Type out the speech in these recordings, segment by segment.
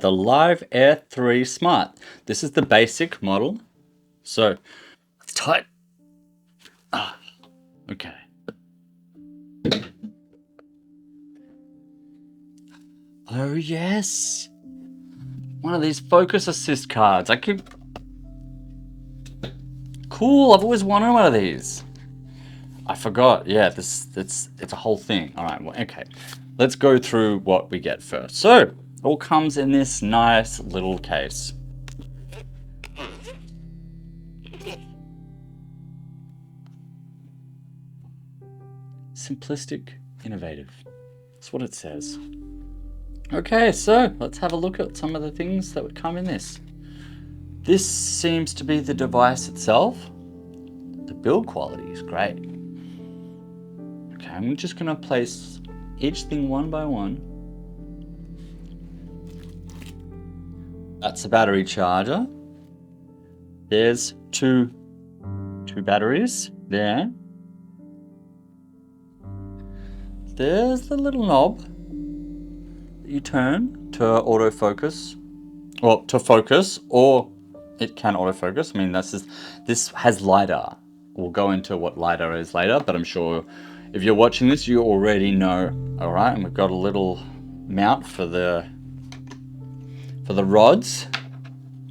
the Live Air 3 Smart. This is the basic model. So it's tight. Okay. Oh yes. One of these focus assist cards. Cool, I've always wanted one of these. I forgot. Yeah, it's a whole thing. All right, well, okay. Let's go through what we get first. So, it all comes in this nice little case. Simplistic, innovative. That's what it says. Okay, so let's have a look at some of the things that would come in this. This seems to be the device itself. The build quality is great. Okay, I'm just gonna place each thing one by one. That's the battery charger. There's two batteries there. There's the little knob that you turn to autofocus, or to focus, or it can autofocus. I mean, this has LIDAR. We'll go into what LIDAR is later, but I'm sure if you're watching this, you already know. All right, and we've got a little mount for the rods.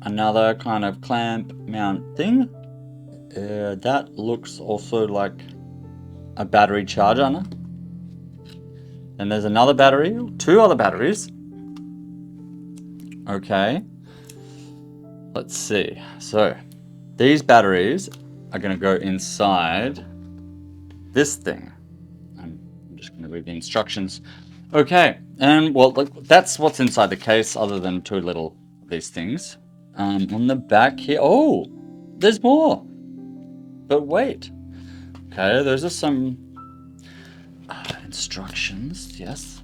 Another kind of clamp mount thing. That looks also like a battery charger. And there's another battery, two other batteries. Okay. Let's see. So these batteries are going to go inside this thing. I'm just going to read the instructions. Okay. And well, look, that's what's inside the case other than two little these things. On the back here, oh, there's more. But wait. Okay, those are some instructions. Yes,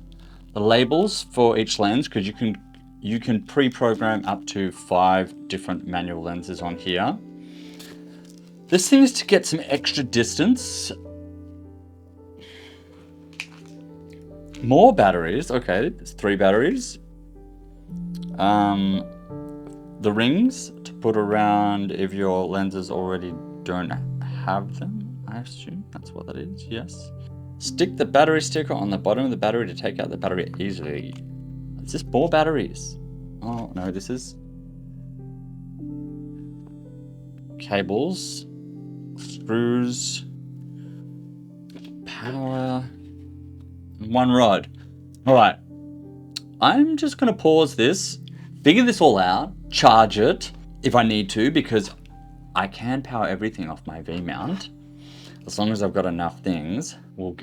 the labels for each lens, because you can pre-program up to 5 different manual lenses on here. This thing is to get some extra distance. More batteries. Okay, there's 3 batteries. The rings to put around if your lenses already don't have them. I assume that's what that is. Yes. Stick the battery sticker on the bottom of the battery to take out the battery easily. Is this more batteries? Oh no, this is cables, screws, power, and 1 rod. All right, I'm just gonna pause this, figure this all out, charge it if I need to, because I can power everything off my V mount. As long as I've got enough things, we'll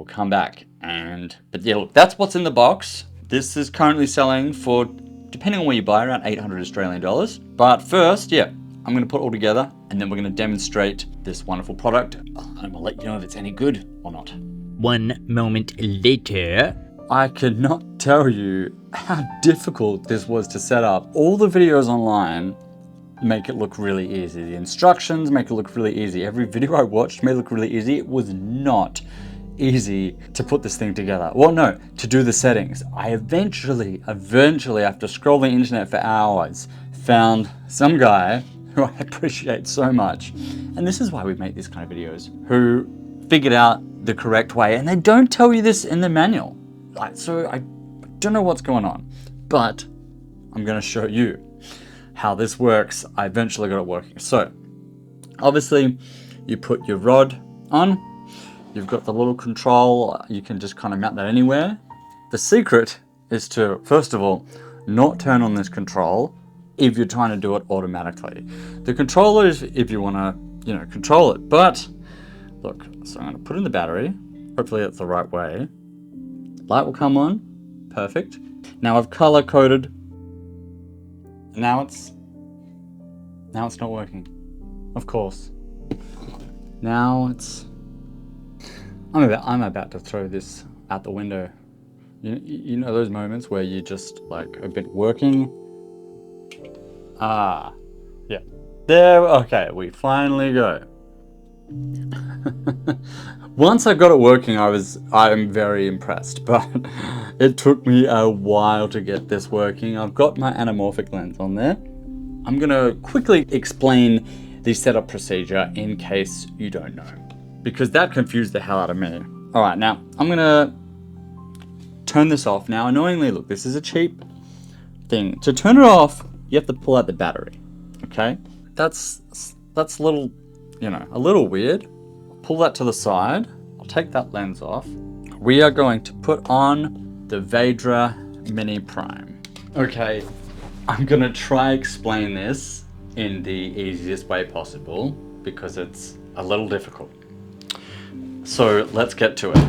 come back. But yeah, look, that's what's in the box. This is currently selling for, depending on where you buy, around 800 Australian dollars. But first, yeah, I'm gonna put it all together and then we're gonna demonstrate this wonderful product. And we'll let you know if it's any good or not. 1 moment later. I could not tell you how difficult this was to set up. All the videos online make it look really easy. The instructions make it look really easy. Every video I watched made it look really easy. It was not easy to put this thing together. Well, no, to do the settings. I eventually, after scrolling the internet for hours, found some guy who I appreciate so much. And this is why we make these kind of videos, who figured out the correct way. And they don't tell you this in the manual. So I don't know what's going on, but I'm gonna show you how this works. I eventually got it working. So obviously you put your rod on, you've got the little control, you can just kind of mount that anywhere. The secret is to, first of all, not turn on this control if you're trying to do it automatically. The controller is if you want to, control it. But look, so I'm going to put in the battery. Hopefully that's the right way. Light will come on. Perfect. Now I've color coded. Now it's not working. Of course. Now it's. I'm about to throw this out the window. You know those moments where you just like a bit working. Yeah. There. Okay, we finally go. Once I got it working, I'm very impressed, but it took me a while to get this working. I've got my anamorphic lens on there. I'm gonna quickly explain the setup procedure in case you don't know, because that confused the hell out of me. All right, now I'm gonna turn this off. Now, annoyingly, look, this is a cheap thing. To turn it off, you have to pull out the battery, okay? That's a little, a little weird. Pull that to the side. I'll take that lens off. We are going to put on the Vedra Mini Prime. Okay, I'm gonna try explain this in the easiest way possible because it's a little difficult. So let's get to it.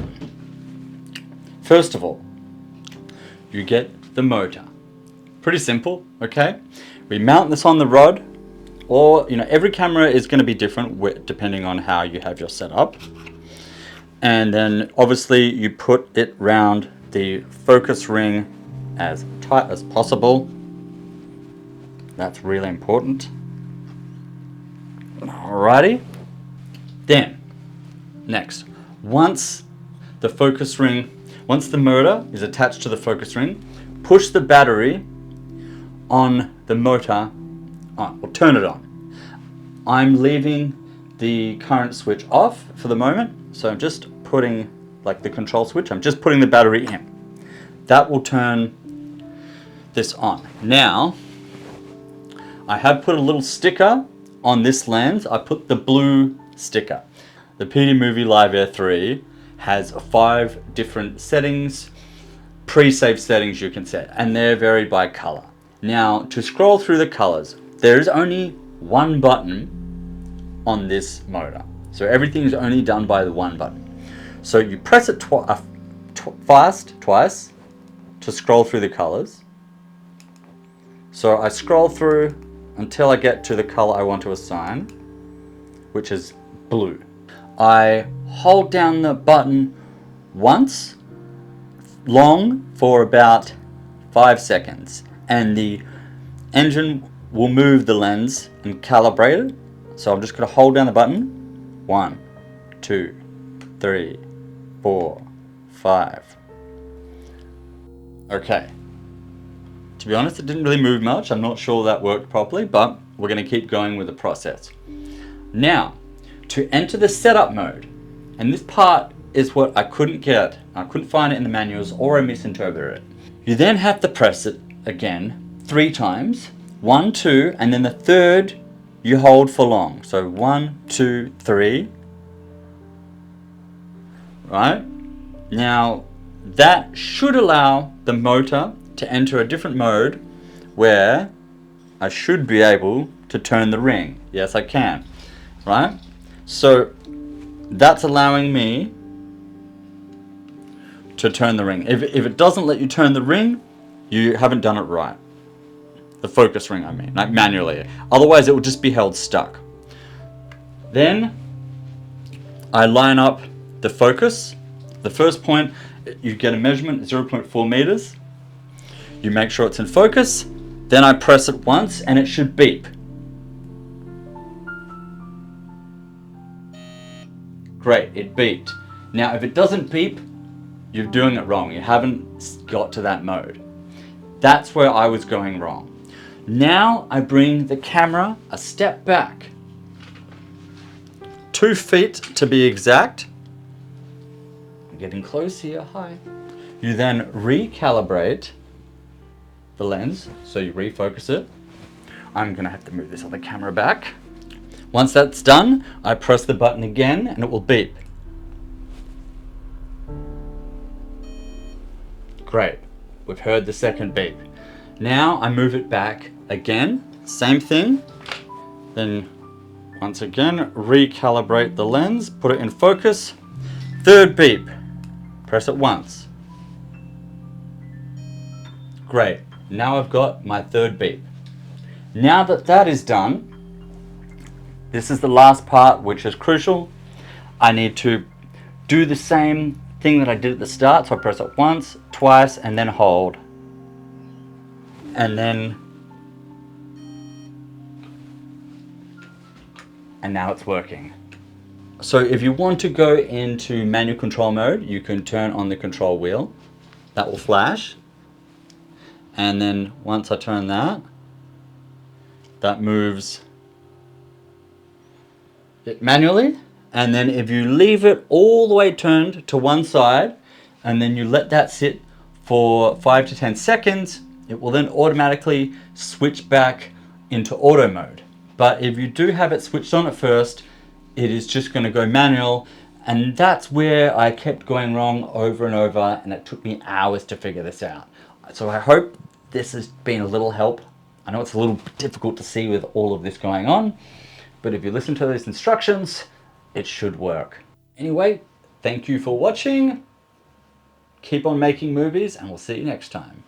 First of all, you get the motor. Pretty simple, okay? We mount this on the rod, or every camera is going to be different depending on how you have your setup. And then obviously you put it round the focus ring as tight as possible. That's really important. Alrighty. Then, next, once the motor is attached to the focus ring, push the battery on the motor on, or turn it on. I'm leaving the current switch off for the moment, so I'm just putting, like the control switch, I'm just putting the battery in. That will turn this on. Now, I have put a little sticker on this lens. I put the blue sticker. The PD Movie Live Air 3 has 5 different settings, pre-saved settings you can set, and they're varied by color. Now, to scroll through the colors, there is only one button on this motor. So everything is only done by the one button. So you press it twice to scroll through the colors. So I scroll through until I get to the color I want to assign, which is blue. I hold down the button once, long, for about 5 seconds, and the engine will move the lens and calibrate it. So I'm just going to hold down the button. 1, 2, 3, 4, 5. Okay. To be honest, it didn't really move much. I'm not sure that worked properly, but we're going to keep going with the process. Now, to enter the setup mode, and this part is what I couldn't get. I couldn't find it in the manuals, or I misinterpreted it. You then have to press it again 3 times. 1, 2, and then the third you hold for long. So 1, 2, 3. Right? Now, that should allow the motor to enter a different mode where I should be able to turn the ring. Yes, I can. Right? So that's allowing me to turn the ring. If it doesn't let you turn the ring, you haven't done it right. The focus ring, I mean, like manually. Otherwise, it will just be held stuck. Then I line up the focus. The first point, you get a measurement, 0.4 meters. You make sure it's in focus. Then I press it once and it should beep. Great, it beeped. Now, if it doesn't beep, you're doing it wrong. You haven't got to that mode. That's where I was going wrong. Now I bring the camera a step back. 2 feet to be exact. I'm getting close here, hi. You then recalibrate the lens, so you refocus it. I'm gonna have to move this other camera back. Once that's done, I press the button again and it will beep. Great, we've heard the second beep. Now I move it back again, same thing. Then once again, recalibrate the lens, put it in focus. Third beep, press it once. Great, now I've got my third beep. Now that that is done, this is the last part, which is crucial. I need to do the same thing that I did at the start. So I press it once, twice, and then hold. And now it's working. So if you want to go into manual control mode, you can turn on the control wheel. That will flash. And then once I turn that, that moves it manually. And then if you leave it all the way turned to one side, and then you let that sit for 5 to 10 seconds, it will then automatically switch back into auto mode. But if you do have it switched on at first, it is just going to go manual, and that's where I kept going wrong over and over, and it took me hours to figure this out. So I hope this has been a little help. I know it's a little difficult to see with all of this going on, but if you listen to these instructions, it should work. Anyway, thank you for watching. Keep on making movies, and we'll see you next time.